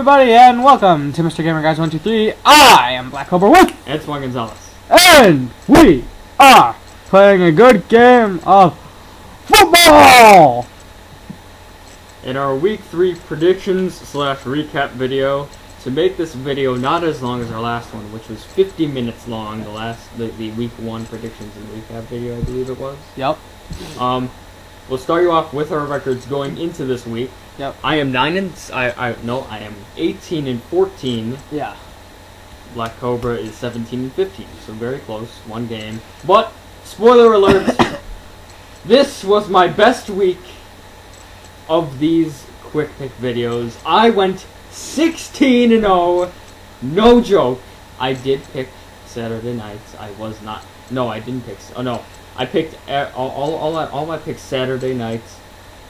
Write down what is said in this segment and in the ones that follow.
everybody, and welcome to Mr. Gamer Guys 123. I am Black Cobra with Antoine Gonzalez. and we are playing a good game of football. In our week 3 predictions / recap video, to make this video not as long as our last one, which was 50 minutes long, the week 1 predictions and recap video, I believe it was. Yep. We'll start you off with our records going into this week. Yep. I am 18 and 14. Yeah. Black Cobra is 17 and 15, so very close, one game. But spoiler alert, this was my best week of these quick pick videos. I went 16 and 0, no joke. I did pick Saturday nights. I was not. No, I didn't pick. Oh no, I picked all my picks Saturday nights,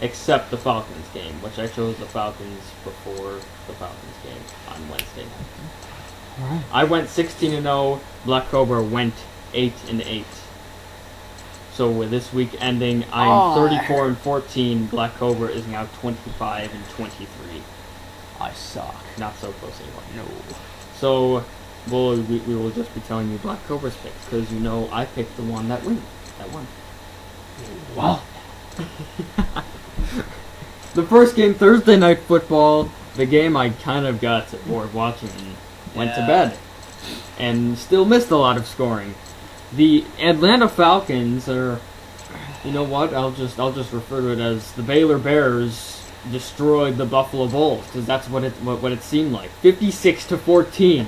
except the Falcons game, which I chose the Falcons before the Falcons game on Wednesday night. Alright. I went 16 and 0. Black Cobra went 8 and 8. So with this week ending, I'm 34 and 14. Black Cobra is now 25 and 23. I suck. Not so close anymore. No. So we will just be telling you Black Cobra's picks, because you know I picked the one that won. Wow. The first game, Thursday Night Football, the game I kind of got bored watching and went to bed, and still missed a lot of scoring. The Atlanta Falcons are, you know what? I'll just refer to it as the Baylor Bears destroyed the Buffalo Bulls, because that's what it seemed like. 56-14.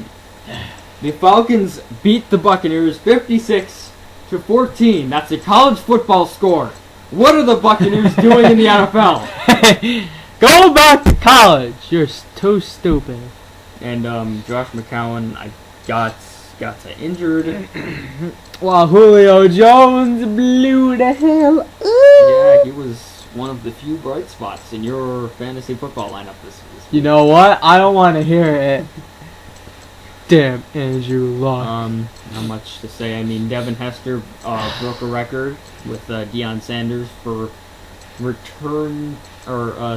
The Falcons beat the Buccaneers 56-14. That's a college football score. What are the Buccaneers doing in the NFL? Go back to college. You're too stupid. And Josh McCown, I got injured. While Julio Jones blew the hell up. Yeah, he was one of the few bright spots in your fantasy football lineup this week. You know what? I don't want to hear it. Damn, Andrew Luck. Not much to say. I mean, Devin Hester broke a record with Deion Sanders for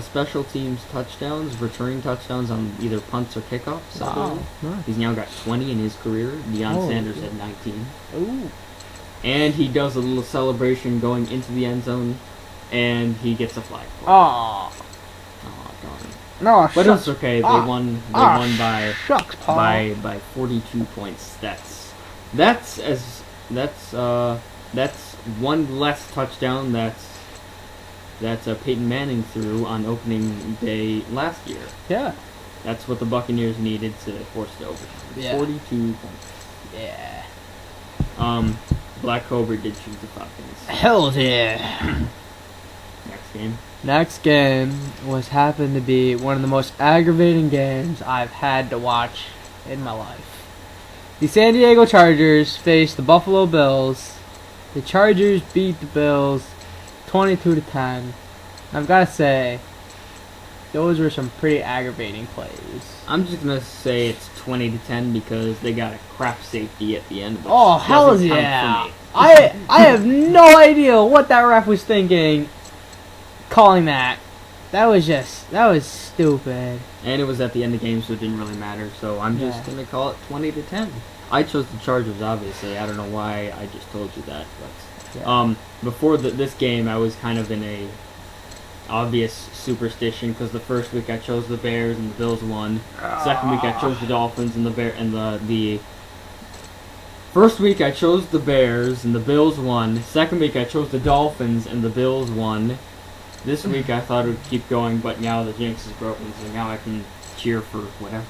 special teams touchdowns, returning touchdowns on either punts or kickoffs. Wow. Nice. He's now got 20 in his career. Deion Sanders had 19. Ooh. And he does a little celebration going into the end zone, and he gets a flag. Aw. Oh, darn. No, But shucks. it's okay. They won by Shucks, Paul. by 42 points. That's one less touchdown that's Peyton Manning threw on opening day last year. Yeah. That's what the Buccaneers needed to force it overtime. Yeah. 42 points. Yeah. Black Cobra did choose the Falcons. Hell yeah. Next game. Next game happened to be one of the most aggravating games I've had to watch in my life. The San Diego Chargers faced the Buffalo Bills. The Chargers beat the Bills 22-10. I've got to say, those were some pretty aggravating plays. I'm just gonna say it's 20-10 because they got a crap safety at the end. Which Oh, hell doesn't count yeah! for me. I have no idea what that ref was thinking calling that. That was stupid. And it was at the end of the game, so it didn't really matter. So I'm just gonna call it 20-10. I chose the Chargers, obviously. I don't know why I just told you that, but before this game, I was kind of in a obvious superstition because the first week I chose the Bears and the Bills won. Second week I chose the Dolphins and the first week I chose the Bears and the Bills won. Second week I chose the Dolphins and the Bills won. This week I thought it would keep going, but now the jinx is broken, so now I can cheer for whatever.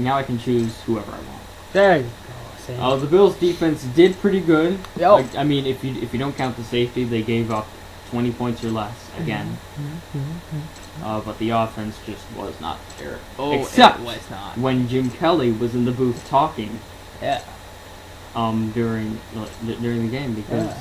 Now I can choose whoever I want. There you go. The Bills' defense did pretty good. Yep. I mean, if you don't count the safety, they gave up 20 points or less again. But the offense just was not there. Oh, except it was not. when Jim Kelly was in the booth talking. Yeah. During the game, because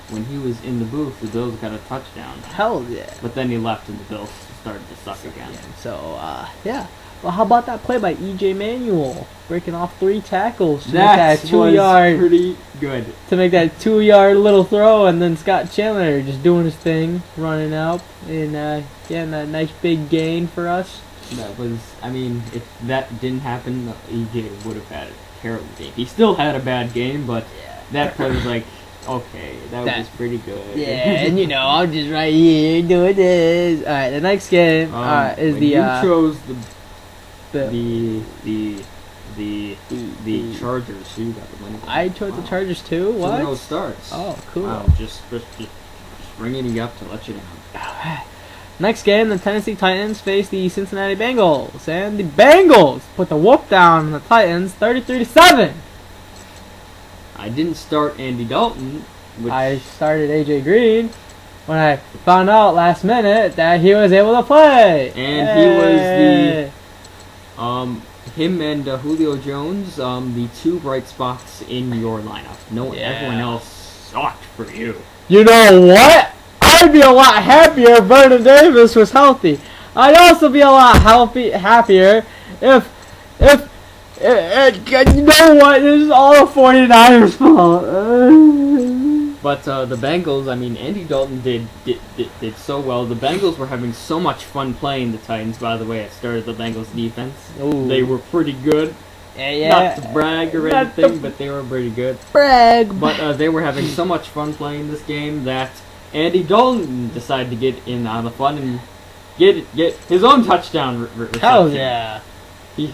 when he was in the booth, the Bills got a touchdown. Hell yeah. But then he left, and the Bills started to suck again. So yeah. Well, how about that play by E.J. Manuel, breaking off 3 tackles to That make that 2-yard pretty good. to make that 2-yard little throw, and then Scott Chandler just doing his thing, running out and getting a nice big gain for us. That was, I mean, if that didn't happen, EJ would have had a terrible game. He still had a bad game, but that play was like, okay, that was pretty good. Yeah, and you know, I'm just right here doing this. All right, the next game is when the. You chose the the Chargers. So you got the winning. I chose the Chargers too. What? 2-0 starts. Oh, cool. Wow, just bringing you up to let you down. Next game, the Tennessee Titans face the Cincinnati Bengals, and the Bengals put the whoop down on the Titans, 33-7. I didn't start Andy Dalton. I started AJ Green when I found out last minute that he was able to play, and he was the him and Julio Jones, the two bright spots in your lineup. No, everyone else sucked for you. You know what? I'd be a lot happier if Vernon Davis was healthy. I'd also be a lot happier if you know what? This is all the 49ers' fault. But the Bengals, I mean, Andy Dalton did so well. The Bengals were having so much fun playing the Titans. By the way, I started the Bengals defense. Ooh. They were pretty good. Yeah. Not to brag or anything, but they were pretty good. Brag. But they were having so much fun playing this game that Andy Dalton decided to get in on the fun and get his own touchdown reception. Hell yeah. He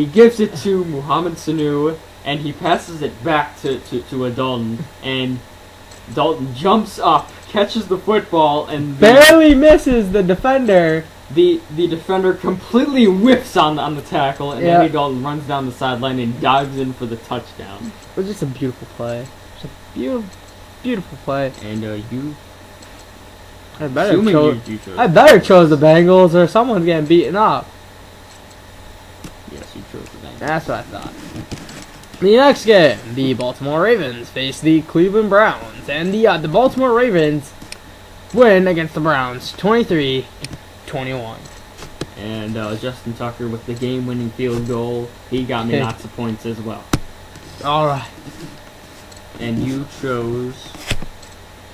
gives it to Mohamed Sanu, and he passes it back to a Dalton, and Dalton jumps up, catches the football, and barely misses the defender. The defender completely whiffs on the tackle, and Andy Dalton runs down the sideline and dives in for the touchdown. It was just a beautiful play. Just a beautiful play. And you... I better chose the Bengals, or someone's getting beaten up. Yes, you chose the Bengals. That's what I thought. The next game, the Baltimore Ravens face the Cleveland Browns, and the Baltimore Ravens win against the Browns, 23-21. And Justin Tucker with the game-winning field goal. He got me lots of points as well. All right. And you chose...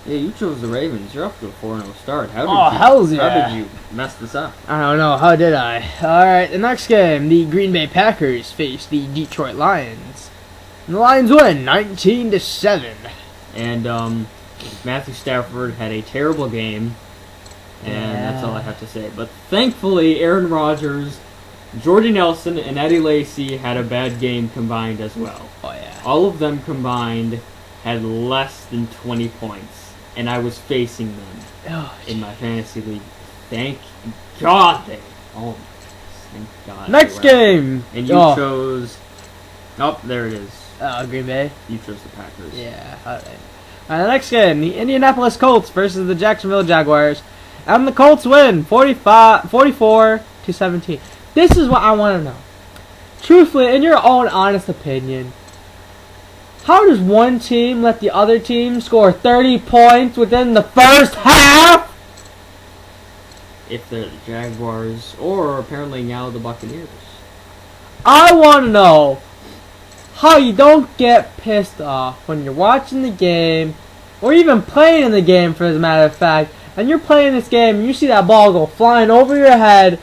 Yeah, you chose the Ravens. You're off to a 4-0 start. How did you mess this up? I don't know. How did I? All right. The next game, the Green Bay Packers face the Detroit Lions. And the Lions win 19-7. And Matthew Stafford had a terrible game. And that's all I have to say. But thankfully, Aaron Rodgers, Jordy Nelson, and Eddie Lacy had a bad game combined as well. Oh, yeah. All of them combined had less than 20 points. And I was facing them in my fantasy league. Thank God they... Oh, thank God. Next game! And you chose... Oh, there it is. Green Bay? You chose the Packers. Yeah, alright. The next game, the Indianapolis Colts versus the Jacksonville Jaguars. And the Colts win 44-17. This is what I want to know. Truthfully, in your own honest opinion, how does one team let the other team score 30 points within the first half? If they're the Jaguars, or apparently now the Buccaneers. I want to know how you don't get pissed off when you're watching the game, or even playing in the game for as a matter of fact, and you're playing this game and you see that ball go flying over your head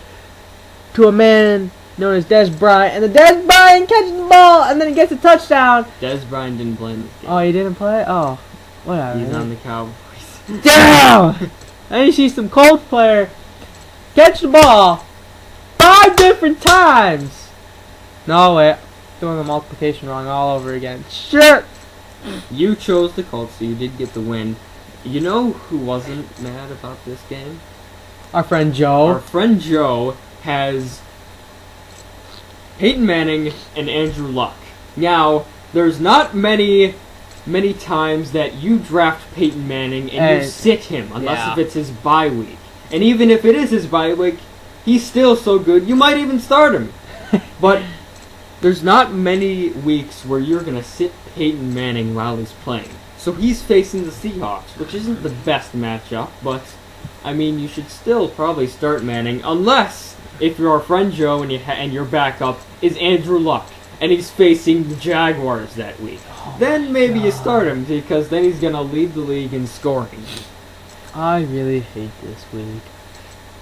to a man known as Dez Bryant, and the Dez Bryant catches the ball and then he gets a touchdown. Dez Bryant didn't play in this game. Oh, he didn't play? Oh, whatever. He's on the Cowboys. Damn! And you see some Colts player catch the ball 5 different times. No, wait. Doing the multiplication wrong all over again. Sure. You chose the Colts, so you did get the win. You know who wasn't mad about this game? Our friend Joe. Our friend Joe has Peyton Manning and Andrew Luck. Now, there's not many times that you draft Peyton Manning and you sit him, unless if it's his bye week. And even if it is his bye week, he's still so good, you might even start him. But there's not many weeks where you're going to sit Peyton Manning while he's playing. So he's facing the Seahawks, which isn't the best matchup, but, I mean, you should still probably start Manning, unless if you're our friend Joe and your backup is Andrew Luck, and he's facing the Jaguars that week. Then maybe you start him, because then he's going to lead the league in scoring. I really hate this week.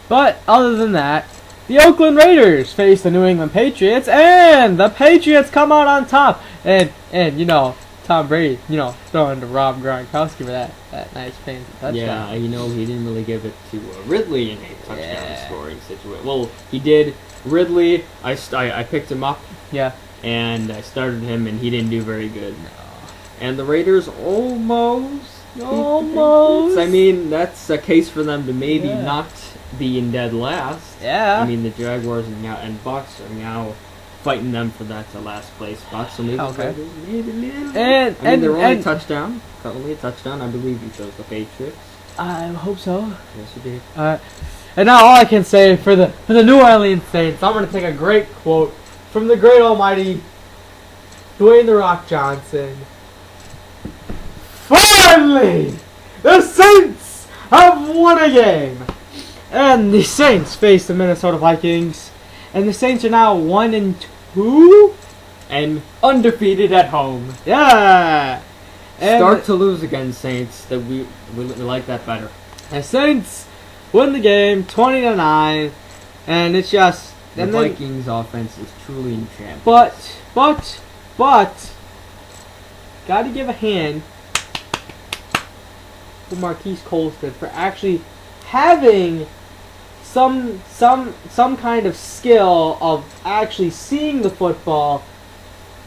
But, other than that, The Oakland Raiders face the New England Patriots, and the Patriots come out on top. And you know, Tom Brady, you know, throwing to Rob Gronkowski for that nice fancy touchdown. Yeah, you know, he didn't really give it to Ridley in a touchdown scoring situation. Well, he did. Ridley, I picked him up. Yeah. And I started him, and he didn't do very good. No. And the Raiders almost. I mean, that's a case for them to maybe not be in dead last. Yeah. I mean, the Jaguars and Bucks are now fighting them for that last place spot. So maybe maybe a little. And they're only a touchdown. Only a touchdown. I believe you chose the Patriots. I hope so. Yes, you did. And now all I can say for the New Orleans Saints, I'm going to take a great quote from the great almighty Dwayne "The Rock" Johnson. Finally, the Saints have won a game. And the Saints face the Minnesota Vikings. And the Saints are now 1-2. And undefeated at home. Yeah. And start to lose against Saints. That we like that better. The Saints win the game 20-9. And it's just... The Vikings offense is truly in champions. But... Gotta give a hand to Marquise Colston for actually having some kind of skill of actually seeing the football,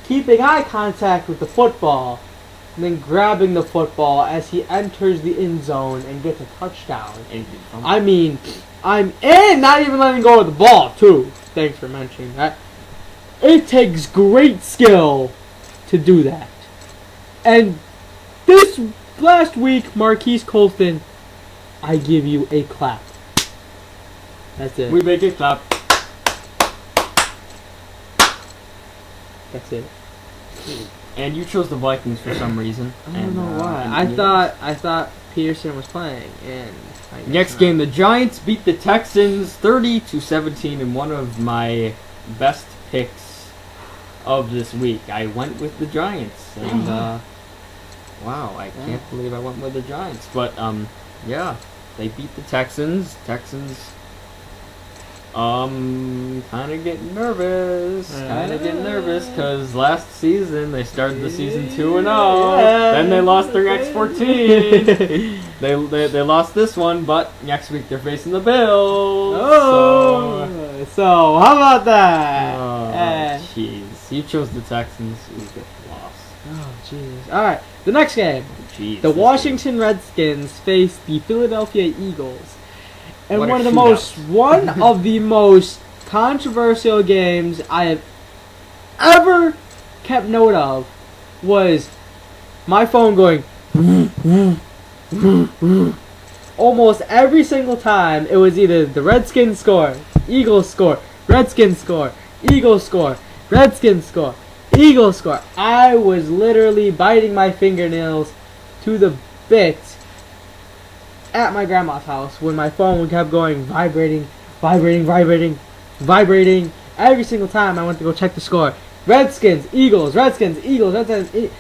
keeping eye contact with the football, and then grabbing the football as he enters the end zone and gets a touchdown. And not even letting go of the ball too. Thanks for mentioning that. It takes great skill to do that. And this last week, Marquise Colston, I give you a clap. That's it. We make it clap. That's it. And you chose the Vikings for some reason. I don't know why. I thought Peterson was playing. And next game, the Giants beat the Texans 30-17 in one of my best picks of this week. I went with the Giants, and wow, I can't believe I went with the Giants. But yeah, they beat the Texans. Kind of getting nervous. Because last season they started the season 2-0. Then they lost their next 14. they lost this one, but next week they're facing the Bills. So how about that? Oh, jeez. You chose the Texans. You get lost. Oh, jeez. All right, the next game. Jeez. The Washington Redskins face the Philadelphia Eagles. And one of the most controversial games I have ever kept note of was my phone going almost every single time. It was either the Redskins score, Eagles score, Redskins score, Eagles score, Redskins score, Eagles score. I was literally biting my fingernails to the bit at my grandma's house when my phone kept going vibrating every single time I went to go check the score. Redskins, Eagles, Redskins, Eagles, Redskins.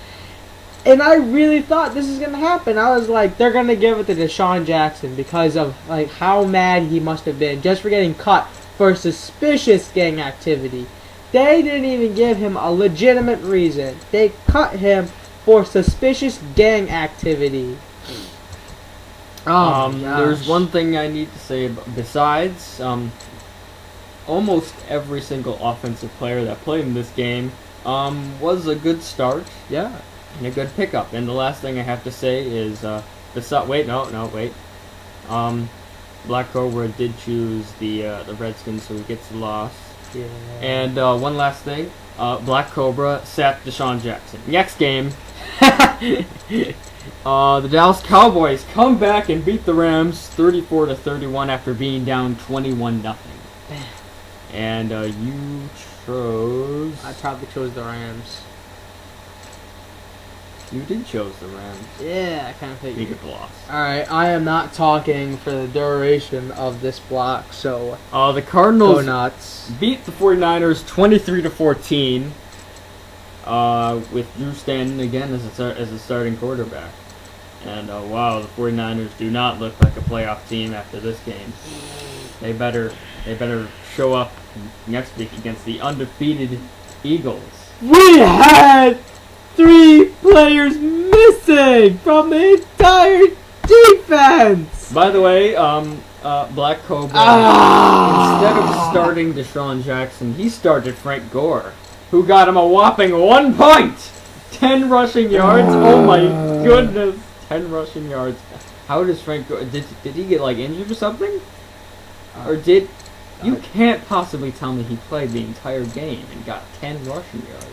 And I really thought this is going to happen. I was like, they're going to give it to Deshaun Jackson because of like how mad he must have been just for getting cut for suspicious gang activity. They didn't even give him a legitimate reason. They cut him for suspicious gang activity. There's one thing I need to say besides almost every single offensive player that played in this game was a good start. Yeah. And a good pickup. And the last thing I have to say is Black Cobra did choose the Redskins, so he gets the loss. Yeah. And one last thing, Black Cobra sacked Deshaun Jackson. Next game, the Dallas Cowboys come back and beat the Rams 34-31 after being down 21-0. And you chose... I probably chose the Rams. You did chose the Rams. Yeah, I kind of figured. You get the loss. Alright, I am not talking for the duration of this block, so... the Cardinals go nuts. Beat the 49ers 23-14 with Drew Stanton again as a starting quarterback. And wow, the 49ers do not look like a playoff team after this game. They better show up next week against the undefeated Eagles. We had 3 players missing from the entire defense. By the way, Black Cobra, instead of starting Deshaun Jackson, he started Frank Gore, who got him a whopping 1 point, 10 rushing yards. Oh my goodness, 10 rushing yards. How does Frank Gore? Did he get like injured or something? Or did you can't possibly tell me he played the entire game and got 10 rushing yards?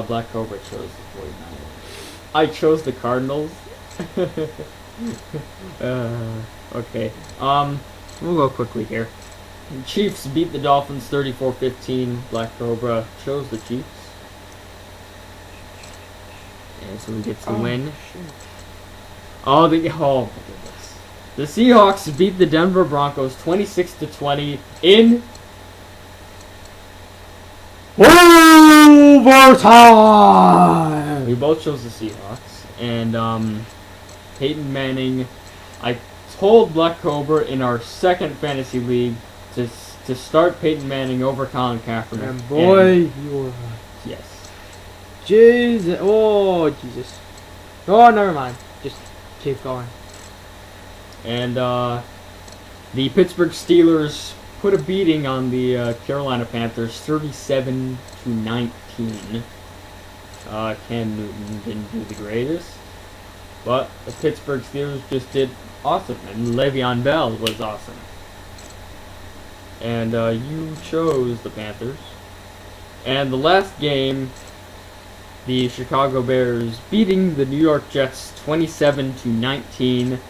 Black Cobra chose the 49ers. I chose the Cardinals. Okay. We'll go quickly here. Chiefs beat the Dolphins 34-15. Black Cobra chose the Chiefs. And so we get to win. Shit. Oh my goodness. The Seahawks beat the Denver Broncos 26-20 in overtime. We both chose the Seahawks. And Peyton Manning, I told Black Cobra in our second fantasy league to start Peyton Manning over Colin Kaepernick. And boy, you were yes. Jesus. Oh, Jesus. Oh, never mind. Just keep going. And the Pittsburgh Steelers put a beating on the Carolina Panthers 37-19. Cam Newton didn't do the greatest, but the Pittsburgh Steelers just did awesome, and Le'Veon Bell was awesome. And you chose the Panthers. And the last game, the Chicago Bears beating the New York Jets 27-19.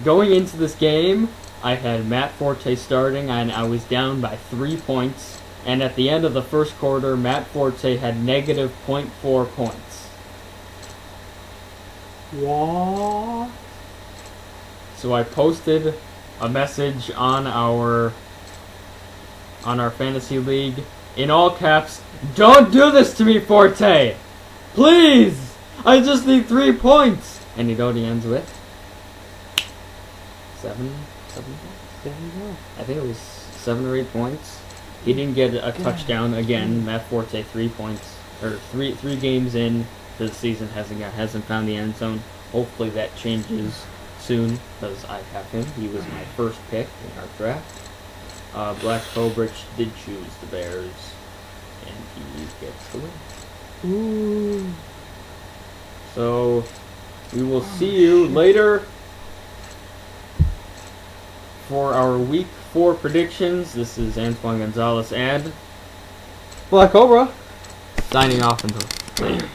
Going into this game, I had Matt Forte starting, and I was down by 3 points. And at the end of the first quarter, Matt Forte had negative .4 points. What? So I posted a message on our fantasy league in all caps. Don't do this to me, Forte! Please! I just need 3 points! And you know what he ends with? 7 points? There you go. I think it was 7 or 8 points. He didn't get a touchdown again. Matt Forte 3 points, or three games in to the season hasn't found the end zone. Hopefully that changes soon, because I have him. He was my first pick in our draft. Black Cobra did choose the Bears, and he gets the win. Ooh. So we will see you later for our Week 4 predictions. This is Antoine Gonzalez and Black Cobra. signing off until later.